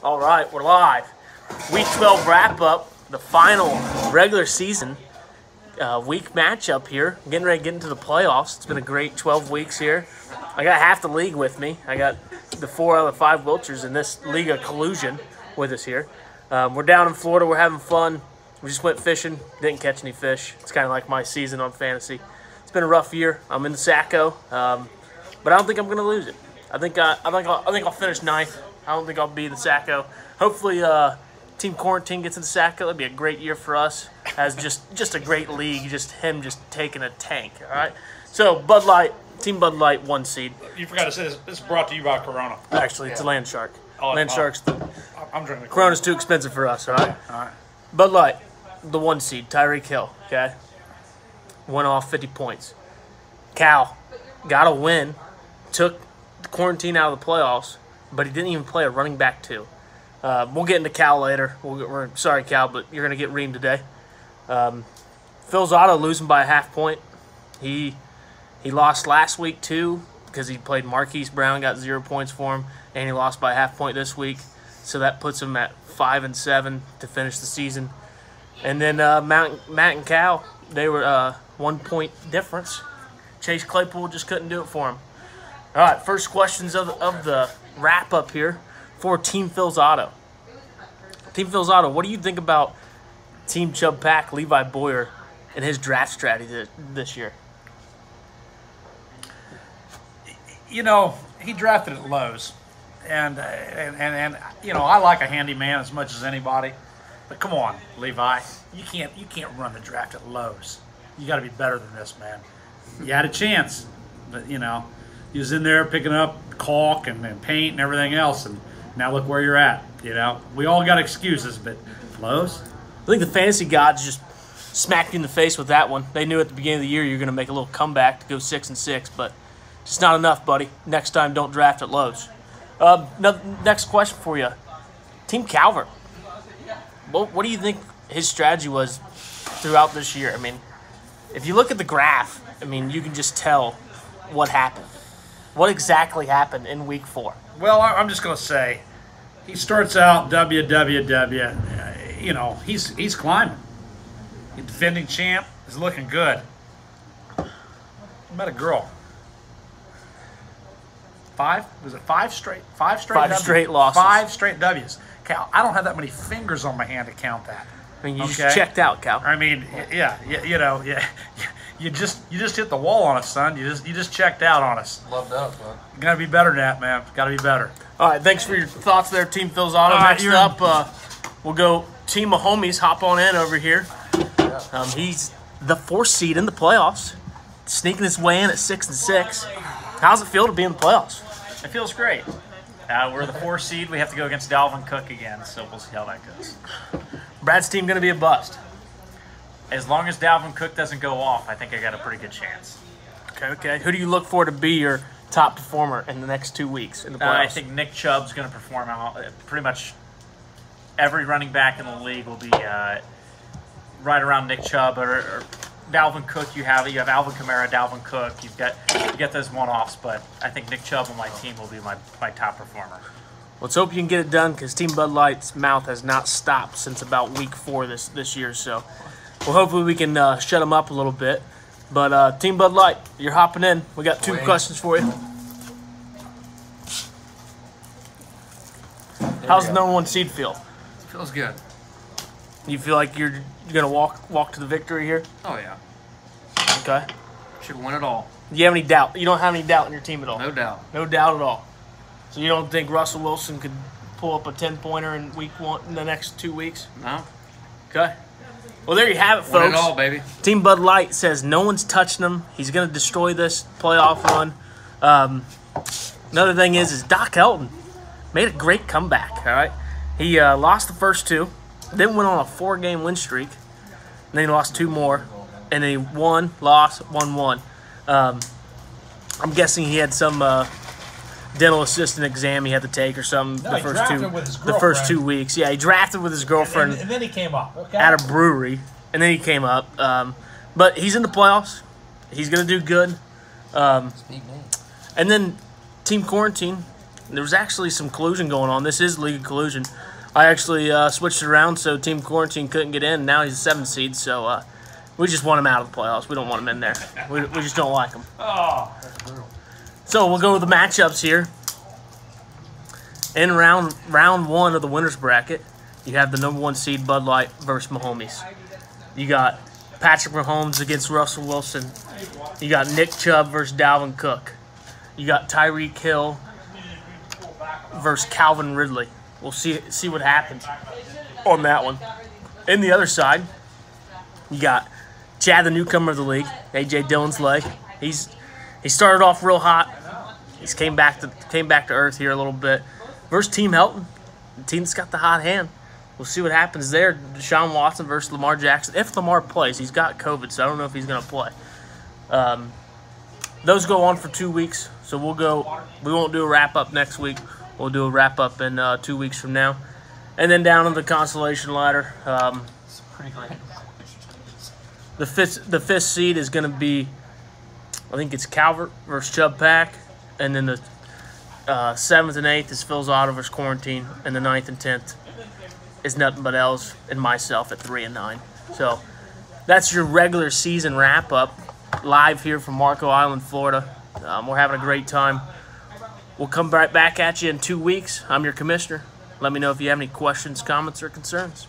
All right, we're live. Week 12 wrap-up, the final regular season week matchup here. Getting ready to get into the playoffs. It's been a great 12 weeks here. I got half the league with me. I got the 4 out of the 5 Wilchers in this league of Collusion with us here. We're down in Florida. We're having fun. We just went fishing. Didn't catch any fish. It's kind of like my season on fantasy. It's been a rough year. I'm in the Sacco, but I don't think I'm going to lose it. I think I'll finish 9th. I don't think I'll be in the Sacco. Hopefully, Team Quarantine gets in the Sacco. That'd be a great year for us. As just a great league. Just him taking a tank. All right. So Bud Light, Team Bud Light, 1 seed. You forgot to say this. This is brought to you by Corona. Actually, it's a Land Shark. Land Shark's. I'm drinking. Corona's too expensive for us. All right. All right. Bud Light, the 1 seed, Tyreek Hill. Okay. Went off 50 points. Cal got a win. Took the Quarantine out of the playoffs. But he didn't even play a running back 2. We'll get into Cal later. We're sorry, Cal, but you're going to get reamed today. Phil's Auto losing by a half point. He lost last week, too, because he played Marquise Brown, got 0 points for him, and he lost by a half point this week. So that puts him at 5-7 to finish the season. And then Matt and Cal, they were 1 point difference. Chase Claypool just couldn't do it for him. All right, first questions of the wrap-up here for Team Phil's Auto. Team Phil's Auto, what do you think about Team Chubb Pack, Levi Boyer, and his draft strategy this year? You know, he drafted at Lowe's, and you know, I like a handyman as much as anybody, but come on, Levi, you can't run the draft at Lowe's. You got to be better than this, man. You had a chance, but you know. He was in there picking up caulk and paint and everything else, and now look where you're at. You know, we all got excuses, but Lowe's. I think the fantasy gods just smacked you in the face with that one. They knew at the beginning of the year you were going to make a little comeback to go 6-6, but just not enough, buddy. Next time, don't draft at Lowe's. Next question for you, Team Calvert. What do you think his strategy was throughout this year? I mean, if you look at the graph, I mean, you can just tell what happened. What exactly happened in week 4? Well, I'm just going to say, he starts out WWW. You know, he's climbing. The defending champ is looking good. I met a girl. 5? Was it 5 straight? 5 straight. 5 straight losses. 5 straight W's. Cal, I don't have that many fingers on my hand to count that. I mean, you just checked out, Cal. I mean, yeah, you know, yeah. You just hit the wall on us, son. You just checked out on us. Loved out, man. You gotta be better than that, man. Gotta be better. All right, thanks for your thoughts there, Team Phil's Auto. Next up, we'll go Team of Homies. Hop on in over here. He's the 4th seed in the playoffs, sneaking his way in at 6-6. How's it feel to be in the playoffs? It feels great. We're the 4th seed. We have to go against Dalvin Cook again, so we'll see how that goes. Brad's team going to be a bust. As long as Dalvin Cook doesn't go off, I think I got a pretty good chance. Okay. Who do you look for to be your top performer in the next 2 weeks in the playoffs? I think Nick Chubb's going to perform out. Pretty much every running back in the league will be right around Nick Chubb or Dalvin Cook. You have Alvin Kamara, Dalvin Cook. You get those one-offs, but I think Nick Chubb on my team will be my top performer. Let's hope you can get it done because Team Bud Light's mouth has not stopped since about week 4 this year. So, well, hopefully we can shut them up a little bit. But Team Bud Light, you're hopping in. We got 2 questions for you. How's the number 1 seed feel? Feels good. You feel like you're gonna walk to the victory here? Oh yeah. Okay. Should win it all. Do you have any doubt? You don't have any doubt in your team at all? No doubt. No doubt at all. So you don't think Russell Wilson could pull up a 10-pointer in week 1 in the next 2 weeks? No. Okay. Well, there you have it, folks. Win it all, baby. Team Bud Light says no one's touching him. He's going to destroy this playoff run. Another thing is Doc Helton made a great comeback, all right? He lost the first 2, then went on a 4-game win streak, and then he lost 2 more, and then he won, lost, won. I'm guessing he had some dental assistant exam he had to take or something the first 2 weeks. Yeah, he drafted with his girlfriend. And then he came up, okay? At a brewery, and then he came up. But he's in the playoffs. He's going to do good. And then Team Quarantine, There was actually some collusion going on. This is League of Collusion. I actually switched it around so Team Quarantine couldn't get in. Now he's a 7 seed, so we just want him out of the playoffs. We don't want him in there. We just don't like him. Oh, that's brutal. So we'll go with the matchups here. In round 1 of the winner's bracket, you have the number 1 seed Bud Light versus Mahomes. You got Patrick Mahomes against Russell Wilson. You got Nick Chubb versus Dalvin Cook. You got Tyreek Hill versus Calvin Ridley. We'll see what happens on that one. In the other side, you got Chad, the newcomer of the league, A.J. Dillon's leg. He started off real hot. He's came back to earth here a little bit. Versus Team Helton, the team that's got the hot hand. We'll see what happens there. Deshaun Watson versus Lamar Jackson. If Lamar plays, he's got COVID, so I don't know if he's going to play. Those go on for 2 weeks, so we won't do a wrap-up next week. We'll do a wrap-up in 2 weeks from now. And then down on the consolation ladder, the fifth seed is going to be, I think it's Calvert versus Chubb Pack. And then the 7th and 8th is Phil's Auto versus Quarantine. And the 9th and 10th is Nothing But L's and myself at 3 and 9. So that's your regular season wrap-up live here from Marco Island, Florida. We're having a great time. We'll come right back at you in 2 weeks. I'm your commissioner. Let me know if you have any questions, comments, or concerns.